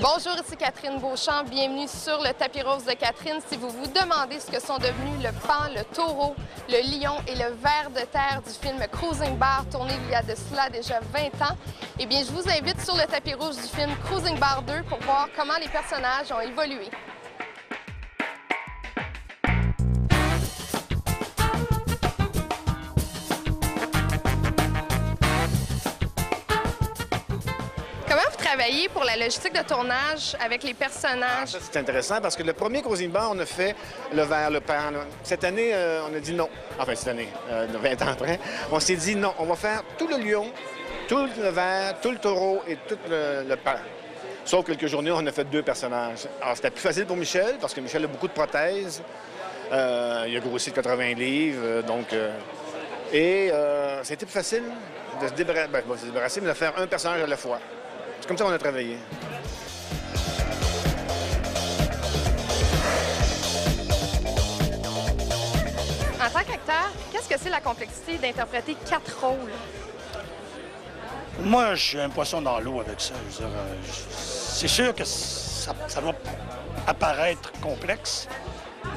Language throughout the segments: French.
Bonjour, ici Catherine Beauchamp. Bienvenue sur le tapis rose de Catherine. Si vous vous demandez ce que sont devenus le pan, le taureau, le lion et le ver de terre du film Cruising Bar, tourné il y a de cela déjà 20 ans, eh bien, je vous invite sur le tapis rouge du film Cruising Bar 2 pour voir comment les personnages ont évolué. Travailler pour la logistique de tournage avec les personnages. Ça, c'est intéressant parce que le premier Cruising Bar, on a fait le verre, le pan. Cette année, on a dit non. Enfin, cette année, 20 ans après, on s'est dit non, on va faire tout le lion, tout le verre, tout le taureau et tout le pan. Sauf quelques journées, on a fait 2 personnages. Alors, c'était plus facile pour Michel parce que Michel a beaucoup de prothèses. Il a grossi de 80 livres, c'était plus facile de se débarrasser, mais de faire un personnage à la fois. C'est comme ça qu'on a travaillé. En tant qu'acteur, qu'est-ce que c'est la complexité d'interpréter 4 rôles? Moi, je suis un poisson dans l'eau avec ça. C'est sûr que ça va apparaître complexe.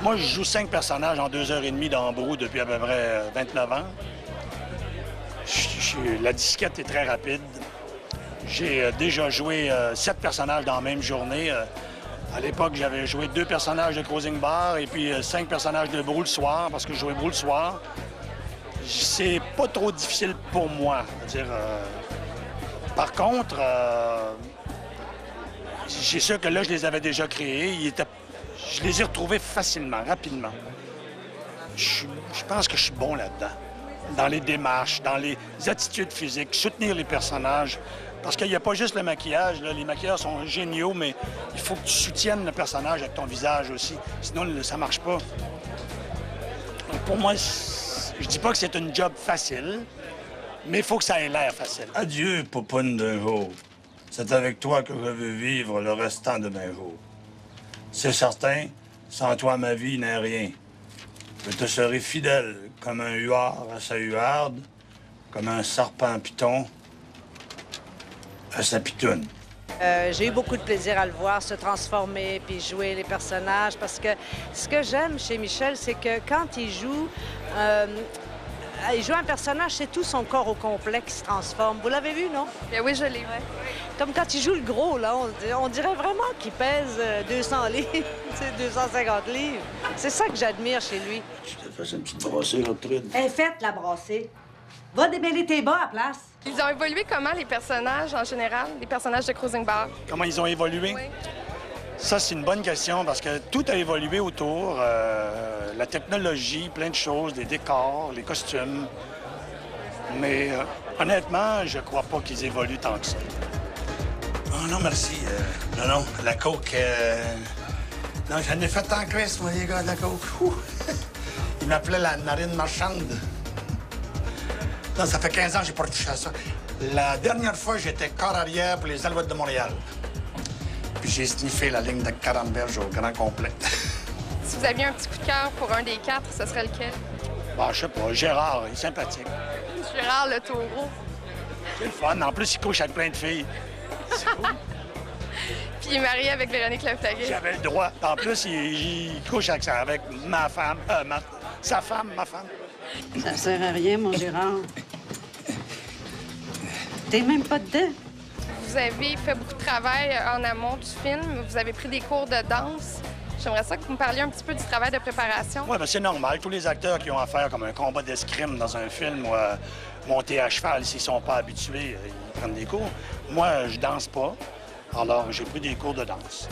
Moi, je joue 5 personnages en 2h30 d'embrou depuis à peu près 29 ans. La disquette est très rapide. J'ai déjà joué 7 personnages dans la même journée. À l'époque, j'avais joué 2 personnages de Cruising Bar et puis 5 personnages de Brou le soir, parce que je jouais Brou le soir. C'est pas trop difficile pour moi. Par contre, c'est sûr que là, je les avais déjà créés. Je les ai retrouvés facilement, rapidement. Je pense que je suis bon là-dedans. Dans les démarches, dans les attitudes physiques, soutenir les personnages. Parce qu'il n'y a pas juste le maquillage. Là. Les maquillages sont géniaux, mais il faut que tu soutiennes le personnage avec ton visage aussi. Sinon, ça ne marche pas. Donc, pour moi, je dis pas que c'est une job facile, mais il faut que ça ait l'air facile. Adieu, popoune d'un jour. C'est avec toi que je veux vivre le restant de mes jours. C'est certain, sans toi, ma vie n'est rien. Je te serai fidèle comme un huard à sa huarde, comme un serpent python à sa pitoune. J'ai eu beaucoup de plaisir à le voir se transformer puis jouer les personnages parce que ce que j'aime chez Michel, c'est que quand il joue un personnage, c'est tout son corps au complet qui se transforme. Vous l'avez vu, non? Bien oui, je l'ai vu. Comme quand il joue le gros, là, on dirait vraiment qu'il pèse 200 livres, 250 livres. C'est ça que j'admire chez lui. Je te fais une petite brassée, là, trude. Elle est faite, la brassée. Va démêler tes bas à place. Ils ont évolué comment, les personnages en général, les personnages de Cruising Bar? Comment ils ont évolué? Oui. Ça, c'est une bonne question parce que tout a évolué autour. La technologie, plein de choses, les décors, les costumes. Mais honnêtement, je crois pas qu'ils évoluent tant que ça. Oh non, merci. Non, la coke... Non, j'en ai fait en crise, moi, les gars, de la coke. Ouh. Ils m'appelaient la narine marchande. Non, ça fait 15 ans que j'ai pas touché à ça. La dernière fois, j'étais corps arrière pour les Alouettes de Montréal. Puis j'ai sniffé la ligne de Caramberge au grand complet. Si vous aviez un petit coup de cœur pour un des 4, ce serait lequel? Bon, je sais pas, Gérard, il est sympathique. Gérard le taureau. C'est le fun. En plus, il couche avec plein de filles. C'est cool. Puis il est marié avec Véronique Lefebvre. J'avais le droit. En plus, il couche avec ma femme, sa femme, ma femme. Ça sert à rien, mon Gérard. T'es même pas dedans. Vous avez fait beaucoup de travail en amont du film. Vous avez pris des cours de danse. J'aimerais ça que vous me parliez un petit peu du travail de préparation. Oui, bien, c'est normal. Tous les acteurs qui ont à faire comme un combat d'escrime dans un film ou monter à cheval, s'ils sont pas habitués, ils prennent des cours. Moi, je danse pas. Alors, j'ai pris des cours de danse.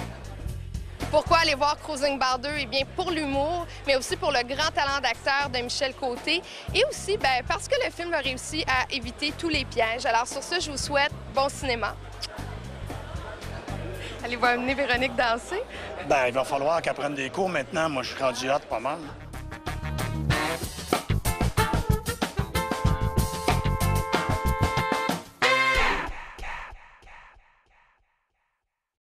Pourquoi aller voir Cruising Bar 2? Eh bien, pour l'humour, mais aussi pour le grand talent d'acteur de Michel Côté. Et aussi, parce que le film a réussi à éviter tous les pièges. Alors, sur ce, je vous souhaite bon cinéma. Allez-vous amener Véronique danser? Bien, il va falloir qu'elle prenne des cours maintenant. Moi, je suis rendu hâte pas mal.